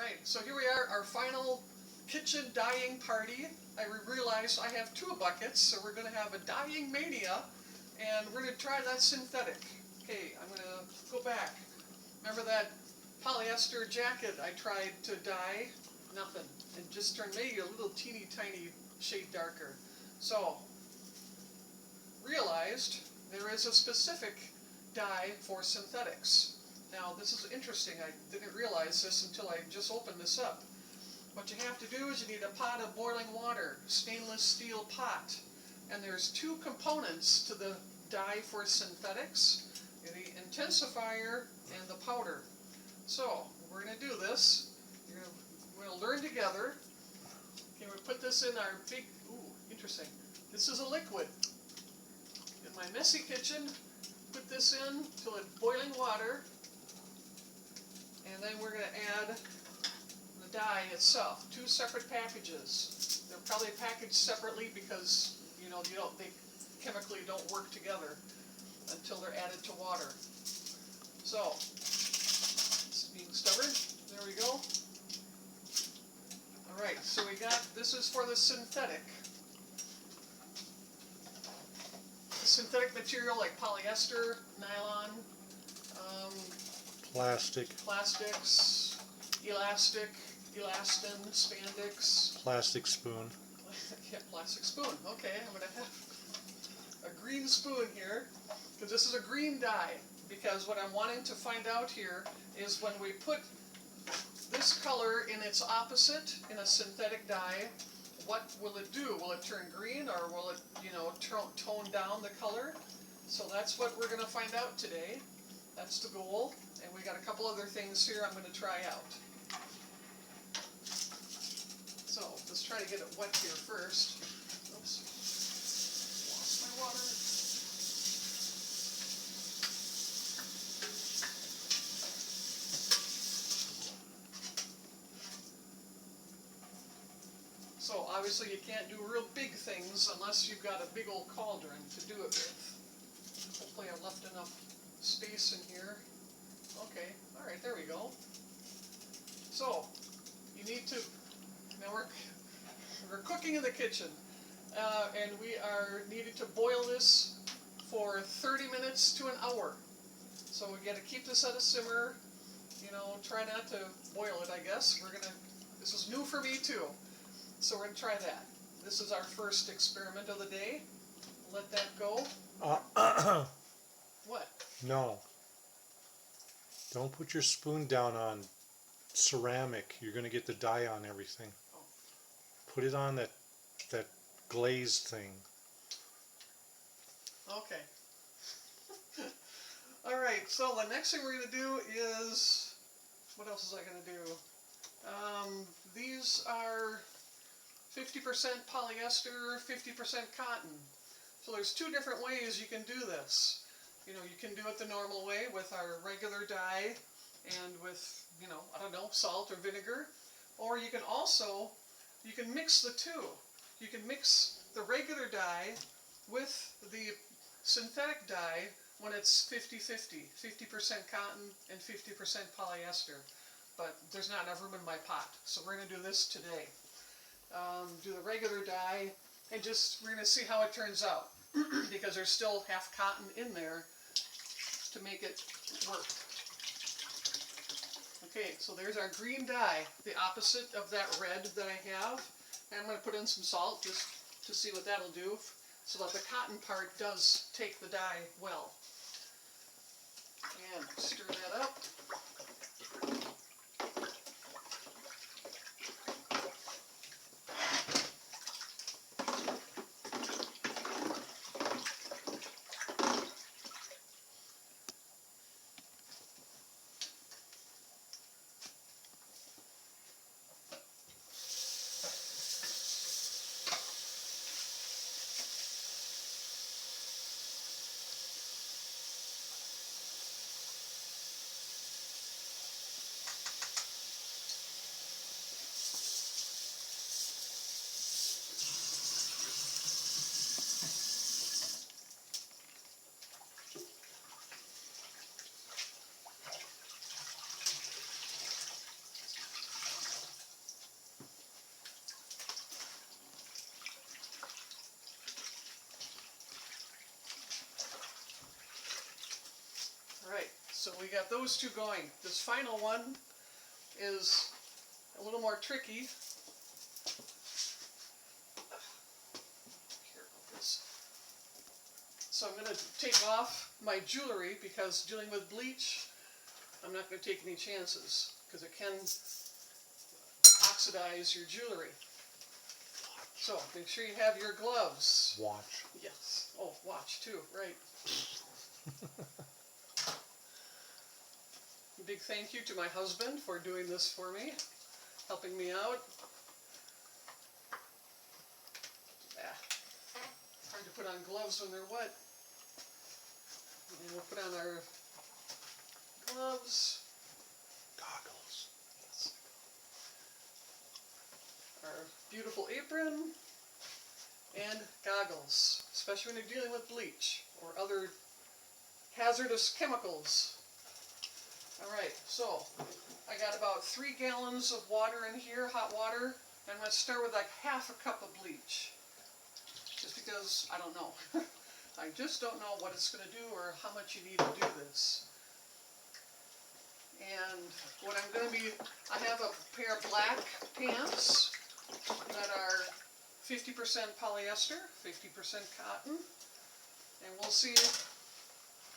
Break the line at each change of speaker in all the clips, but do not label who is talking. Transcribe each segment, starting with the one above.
Alright, so here we are, our final kitchen dyeing party. I realized I have 2 buckets, so we're going to have a dyeing mania, and we're going to try that synthetic. Okay, I'm going to go back. Remember that polyester jacket I tried to dye? Nothing. It just turned maybe a little teeny tiny shade darker. So, realized there is a specific dye for synthetics. Now this is interesting, I didn't realize this until I just opened this up. What you have to do is you need a pot of boiling water, stainless steel pot, and there's 2 components to the dye for synthetics, the intensifier and the powder. So we're going to do this, we're going to learn together. Okay, we put this in our big, ooh, interesting, this is a liquid. In my messy kitchen, put this in till it's boiling water. And then we're going to add the dye itself, 2 separate packages. They're probably packaged separately because they chemically don't work together until they're added to water. So, it's being stubborn. There we go. All right, so we got, this is for the synthetic. Synthetic material like polyester, nylon, plastics, elastic, elastin, spandex.
Plastic spoon.
Yeah, plastic spoon. Okay, I'm going to have a green spoon here, because this is a green dye. Because what I'm wanting to find out here is when we put this color in its opposite in a synthetic dye, what will it do? Will it turn green, or will it, tone down the color? So that's what we're going to find out today. That's the goal. And we got a couple other things here I'm going to try out. So let's try to get it wet here first. Oops. Lost my water. So obviously you can't do real big things unless you've got a big old cauldron to do it with. Hopefully I left enough space in here. Okay, alright, there we go. So, you need to, now we're cooking in the kitchen, and we are needed to boil this for 30 minutes to an hour. So we got to keep this at a simmer, try not to boil it, I guess. This is new for me too, so we're going to try that. This is our first experiment of the day. Let that go. What?
No. Don't put your spoon down on ceramic. You're going to get the dye on everything.
Oh.
Put it on that glazed thing.
Okay. Alright, so the next thing we're going to do is, what else is I going to do? These are 50% polyester, 50% cotton. So there's 2 different ways you can do this. You can do it the normal way with our regular dye and with, I don't know, salt or vinegar. Or you can mix the 2. You can mix the regular dye with the synthetic dye when it's 50-50, 50% cotton and 50% polyester. But there's not enough room in my pot, so we're going to do this today. Do the regular dye, and we're going to see how it turns out, because there's still half cotton in there to make it work. Okay, so there's our green dye, the opposite of that red that I have. And I'm going to put in some salt just to see what that'll do, so that the cotton part does take the dye well. And stir that up. we got those two going. This final one is a little more tricky. Here, this. So I'm going to take off my jewelry because dealing with bleach, I'm not going to take any chances because it can oxidize your jewelry. So make sure you have your gloves.
Watch.
Yes. Oh, watch too, right. Big thank you to my husband for doing this for me, helping me out. It's hard to put on gloves when they're wet. And we'll put on our gloves.
Goggles.
Yes. Our beautiful apron and goggles, especially when you're dealing with bleach or other hazardous chemicals. Alright, so I got about 3 gallons of water in here, hot water. I'm going to start with like half a cup of bleach. Just because I don't know. I just don't know what it's going to do or how much you need to do this. And what I'm going to be, I have a pair of black pants that are 50% polyester, 50% cotton. And we'll see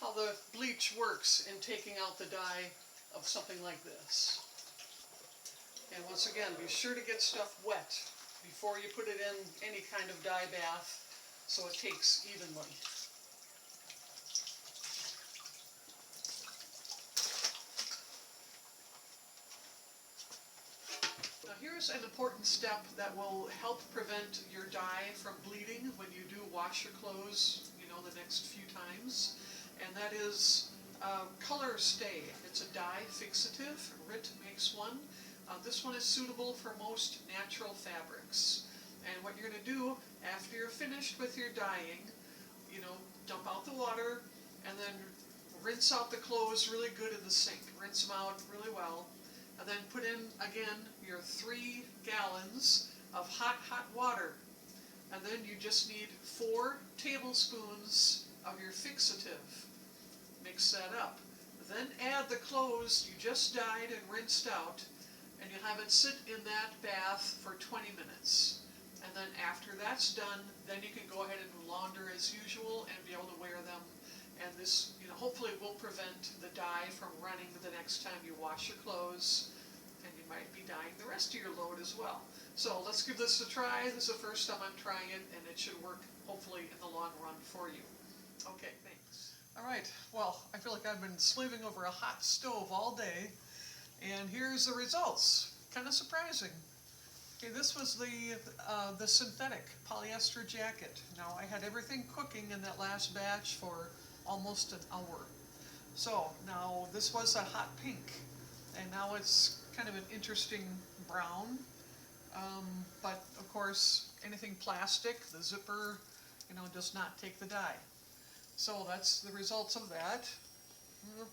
how the bleach works in taking out the dye of something like this. And once again, be sure to get stuff wet before you put it in any kind of dye bath so it takes evenly. Now here's an important step that will help prevent your dye from bleeding when you do wash your clothes, the next few times. And that is Color Stay. It's a dye fixative. RIT makes one. This one is suitable for most natural fabrics. And what you're going to do after you're finished with your dyeing, dump out the water and then rinse out the clothes really good in the sink. Rinse them out really well. And then put in, again, your 3 gallons of hot water. And then you just need 4 tablespoons of your fixative. Mix that up. Then add the clothes you just dyed and rinsed out, and you'll have it sit in that bath for 20 minutes. And then after that's done, then you can go ahead and launder as usual and be able to wear them. And this, hopefully will prevent the dye from running the next time you wash your clothes. And you might be dyeing the rest of your load as well. So let's give this a try. This is the first time I'm trying it, and it should work hopefully in the long run for you. Okay, thanks. All right, well, I feel like I've been slaving over a hot stove all day, and here's the results. Kind of surprising. Okay, this was the synthetic polyester jacket. Now, I had everything cooking in that last batch for almost an hour. So, now this was a hot pink, and now it's kind of an interesting brown. But, of course, anything plastic, the zipper, does not take the dye. So that's the results of that.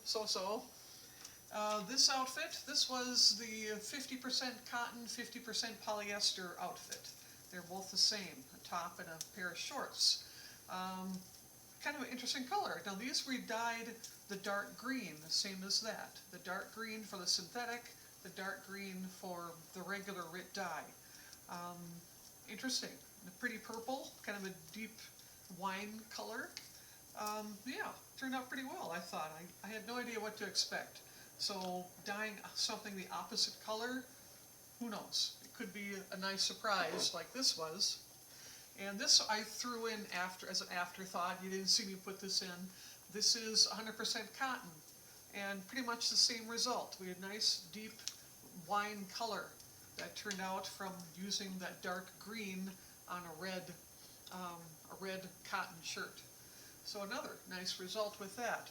So-so. This outfit, this was the 50% cotton, 50% polyester outfit. They're both the same, a top and a pair of shorts. Kind of an interesting color. Now these we dyed the dark green, the same as that. The dark green for the synthetic, the dark green for the regular RIT dye. Interesting. A pretty purple, kind of a deep wine color. Yeah, turned out pretty well, I thought. I had no idea what to expect. So dyeing something the opposite color, who knows? It could be a nice surprise like this was. And this I threw in as an afterthought. You didn't see me put this in. This is 100% cotton, and pretty much the same result. We had nice deep wine color that turned out from using that dark green on a red cotton shirt. So another nice result with that.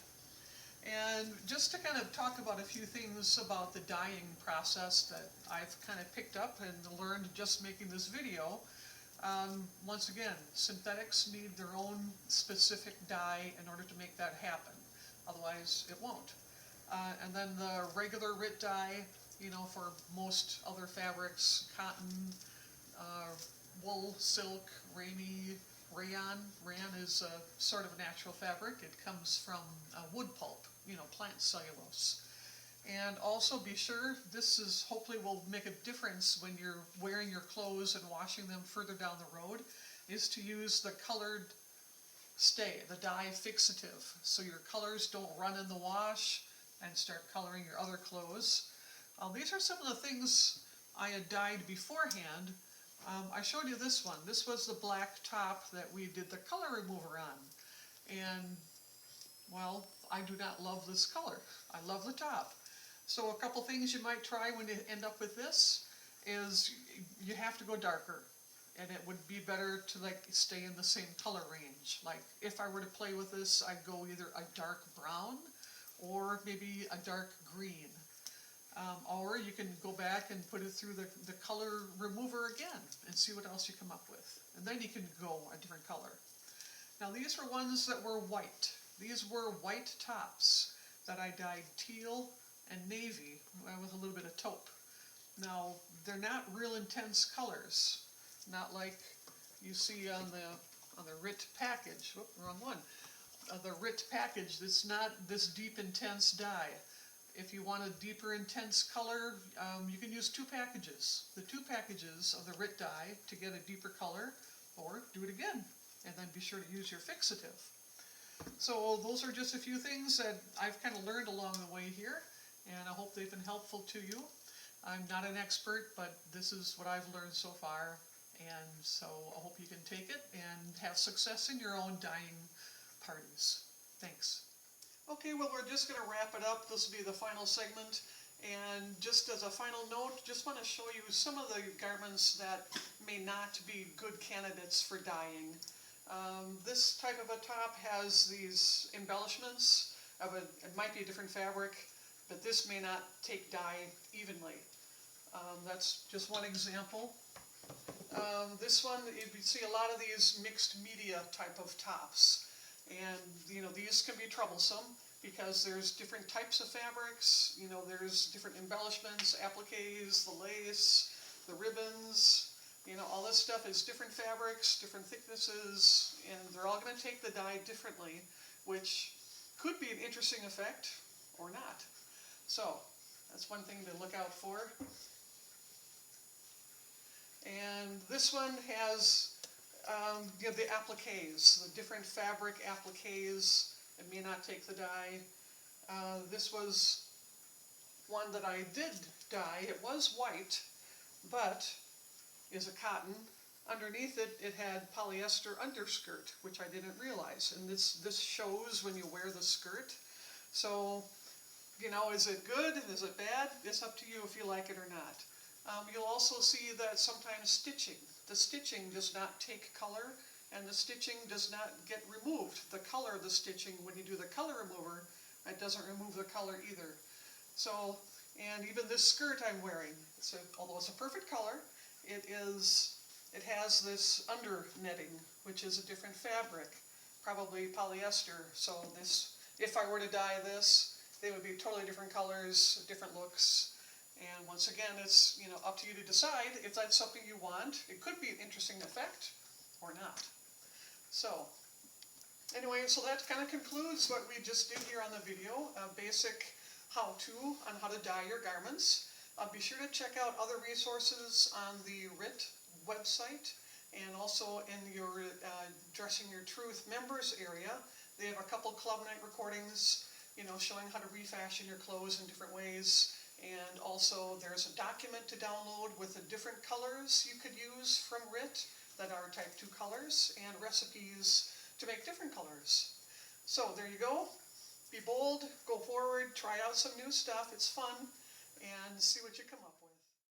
And just to kind of talk about a few things about the dyeing process that I've kind of picked up and learned just making this video. Once again, synthetics need their own specific dye in order to make that happen. Otherwise, it won't. And then the regular RIT dye, for most other fabrics, cotton, wool, silk, rainy, rayon. Rayon is a sort of a natural fabric. It comes from wood pulp, plant cellulose. And also be sure, this is hopefully will make a difference when you're wearing your clothes and washing them further down the road, is to use the colored stay, the dye fixative, so your colors don't run in the wash and start coloring your other clothes. These are some of the things I had dyed beforehand. I showed you this one. This was the black top that we did the color remover on. And, well, I do not love this color. I love the top. So a couple things you might try when you end up with this is you have to go darker. And it would be better to stay in the same color range. Like if I were to play with this, I'd go either a dark brown or maybe a dark green. Or you can go back and put it through the color remover again and see what else you come up with. And then you can go a different color. Now these were ones that were white. These were white tops that I dyed teal and navy with a little bit of taupe. Now they're not real intense colors, not like you see on the RIT package. Whoop, wrong one. The RIT package, it's not this deep intense dye. If you want a deeper intense color, you can use two packages. The two packages of the RIT dye to get a deeper color, or do it again, and then be sure to use your fixative. So those are just a few things that I've kind of learned along the way here, and I hope they've been helpful to you. I'm not an expert, but this is what I've learned so far, and so I hope you can take it and have success in your own dyeing parties. Thanks. Okay, well, we're just going to wrap it up. This will be the final segment. And just as a final note, just want to show you some of the garments that may not be good candidates for dyeing. This type of a top has these embellishments of it might be a different fabric, but this may not take dye evenly. That's just one example. This one, you see a lot of these mixed media type of tops. And, these can be troublesome because there's different types of fabrics, there's different embellishments, appliques, the lace, the ribbons, all this stuff is different fabrics, different thicknesses, and they're all going to take the dye differently, which could be an interesting effect or not. So, that's one thing to look out for. And this one has the appliques, the different fabric appliques. It may not take the dye. This was one that I did dye. It was white, but is a cotton. Underneath it, it had polyester underskirt, which I didn't realize. And this shows when you wear the skirt. So, is it good? Is it bad? It's up to you if you like it or not. You'll also see that sometimes the stitching does not take color, and the stitching does not get removed. The color of the stitching, when you do the color remover, it doesn't remove the color either. So, and even this skirt I'm wearing, although it's a perfect color, it has this under netting, which is a different fabric, probably polyester. So if I were to dye this, they would be totally different colors, different looks. And once again, it's up to you to decide if that's something you want. It could be an interesting effect or not. So anyway, so that kind of concludes what we just did here on the video, a basic how-to on how to dye your garments. Be sure to check out other resources on the RIT website, and also in your Dressing Your Truth members area. They have a couple club night recordings, showing how to refashion your clothes in different ways. And also there's a document to download with the different colors you could use from RIT that are type 2 colors, and recipes to make different colors. So there you go. Be bold, go forward, try out some new stuff. It's fun, and see what you come up with.